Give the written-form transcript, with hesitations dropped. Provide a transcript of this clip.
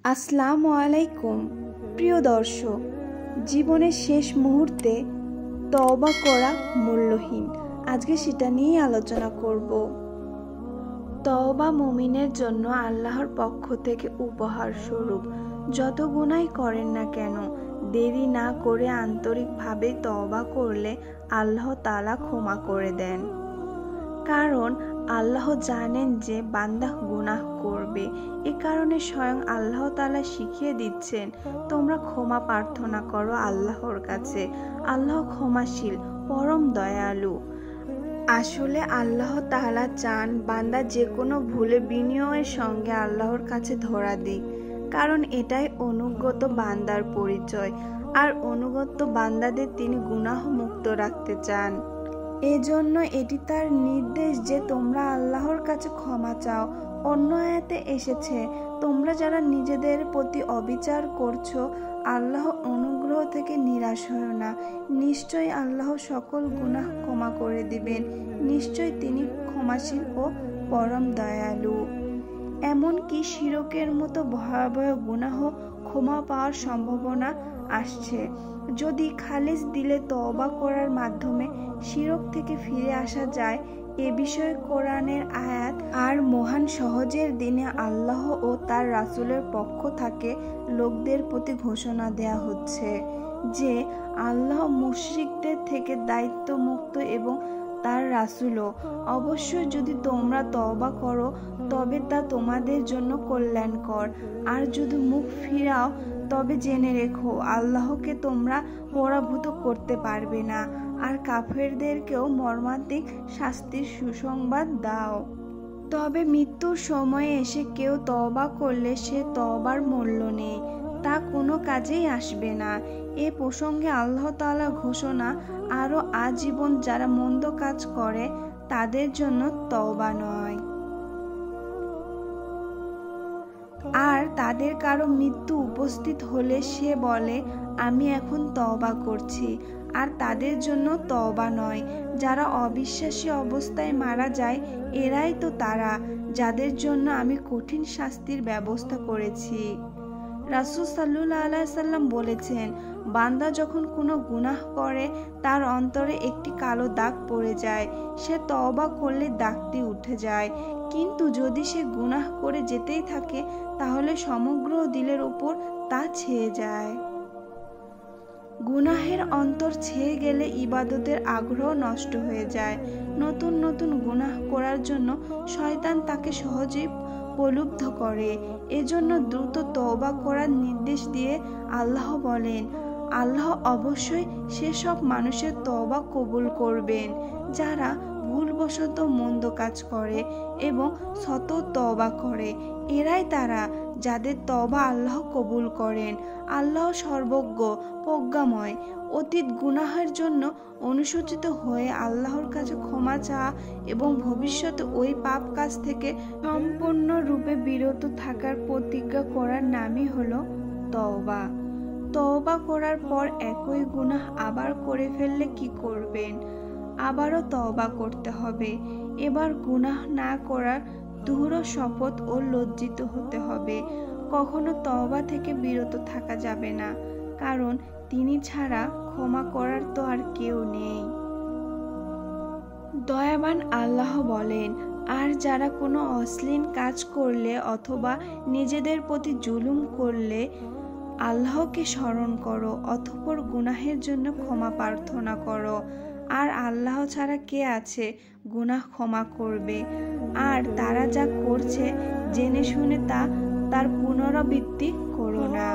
আসসালামু আলাইকুম প্রিয় দর্শক, জীবনের শেষ মুহূর্তে তওবা করা মূল্যহীন। আজকে সেটা নিয়ে আলোচনা করব। তওবা মুমিনের জন্য আল্লাহর পক্ষ থেকে উপহার স্বরূপ। যত গুনাহই করেন না কেন, দেরি না করে আন্তরিকভাবে তওবা করলে আল্লাহ তাআলা ক্ষমা করে দেন। কারণ আল্লাহ জানেন যে বান্দা গুনাহ করবে। এ কারণে স্বয়ং আল্লাহ তাআলা শিখিয়ে দিচ্ছেন, তোমরা ক্ষমা প্রার্থনা করো আল্লাহর কাছে। আল্লাহ ক্ষমাশীল, পরম দয়ালু। আসলে আল্লাহ তাআলা চান বান্দা যে কোনো ভুলে বিনয়ের সঙ্গে আল্লাহর কাছে ধরা দিক, কারণ এটাই অনুগত বান্দার পরিচয়। আর অনুগত বান্দাদের তিনি গুনাহ মুক্ত রাখতে চান। এজন্য এটি তার নির্দেশ যে তোমরা আল্লাহর কাছে ক্ষমা চাও। অন্য আয়াতে এসেছে, তোমরা যারা নিজেদের প্রতি অবিচার করছো, আল্লাহ অনুগ্রহ থেকে নিরাশ হও না। নিশ্চয়ই আল্লাহ সকল গুনাহ ক্ষমা করে দিবেন। নিশ্চয়ই তিনি ক্ষমাশীল ও পরম দয়ালু। এমনকি শিরকের মতো ভয়াবহ গুনাহ ক্ষমা পাওয়ার সম্ভাবনা আসছে যদি খালিস দিলে তওবা করার মাধ্যমে শিরক থেকে ফিরে আসা যায়। এ বিষয়ে কোরআনের আয়াত আর মহান সহজের দিনে আল্লাহ ও তার রাসূলের পক্ষ থেকে লোকদের প্রতি ঘোষণা দেয়া হচ্ছে যে আল্লাহ মুশরিকদের থেকে দায়িত্বমুক্ত এবং তার রাসূলও। অবশ্যই যদি তোমরা তওবা করো তবে তা তোমাদের জন্য কল্যাণকর, আর যদি মুখ ফিরাও তবে জেনে রেখো আল্লাহকে তোমরা পরাভূত করতে পারবে না। আর কাফেরদেরকেও মর্মান্তিক শাস্তির সুসংবাদ দাও। তবে মৃত্যুর সময়ে এসে কেউ তওবা করলে সে তওবার মূল্য নেই, তা কোনো কাজেই আসবে না। এ প্রসঙ্গে আল্লাহ তাআলার ঘোষণা আরও আজীবন যারা মন্দ কাজ করে তাদের জন্য তওবা নয়। আর তাদের কারো মৃত্যু উপস্থিত হলে সে বলে, আমি এখন তওবা করছি, আর তাদের জন্য তওবা নয়। যারা অবিশ্বাসী অবস্থায় মারা যায়, এরাই তো তারা যাদের জন্য আমি কঠিন শাস্তির ব্যবস্থা করেছি। রাসূল সাল্লাল্লাহু আলাইহি সাল্লাম বলেছেন, বান্দা যখন কোনো গুনাহ করে তার অন্তরে একটি কালো দাগ পড়ে যায়, সে তওবা করলে দাগটি উঠে যায়। কিন্তু যদি সে গুনাহ করে যেতেই থাকে তাহলে সমগ্র দিলের উপর তা ছেয়ে যায়। গুনাহের অন্তর ছেয়ে গেলে ইবাদতের আগ্রহ নষ্ট হয়ে যায়। নতুন নতুন গুনাহ করার জন্য শয়তান তাকে সহজেই প্রলুব্ধ করে। এজন্য দ্রুত তওবা করার নির্দেশ দিয়ে আল্লাহ বলেন, আল্লাহ অবশ্যই সেসব মানুষের তওবা কবুল করবেন যারা ভুলবশত মন্দ কাজ করে এবং সত তওবা করে। এরাই তারা যাদের তওবা আল্লাহ কবুল করেন। আল্লাহ সর্বজ্ঞ, প্রজ্ঞাময়। অতীত গুনাহের জন্য অনুশোচিত হয়ে আল্লাহর কাছে ক্ষমা চাওয়া এবং ভবিষ্যতে ওই পাপ কাজ থেকে সম্পূর্ণরূপে বিরত থাকার প্রতিজ্ঞা করার নামই হলো তওবা। তওবা করার পর একই গুনাহ আবার করে ফেললে কি করবেন? আবারও তওবা করতে হবে। এবার গুনাহ না করার দৃঢ় শপথ ও লজ্জিত হতে হবে। কখনো তওবা থেকে বিরত থাকা যাবে না, কারণ তিনি ছাড়া ক্ষমা করার তো আর কেউ নেই। দয়াবান আল্লাহ বলেন, আর যারা কোনো অশ্লীল কাজ করলে অথবা নিজেদের প্রতি জুলুম করলে আল্লাহকে স্মরণ করো, অতঃপর গুনাহের জন্য ক্ষমা প্রার্থনা করো। আর আল্লাহ ছাড়া কে আছে গুনাহ ক্ষমা করবে? আর তারা যা করছে জেনে শুনে তার পুনরাবৃত্তি করো না।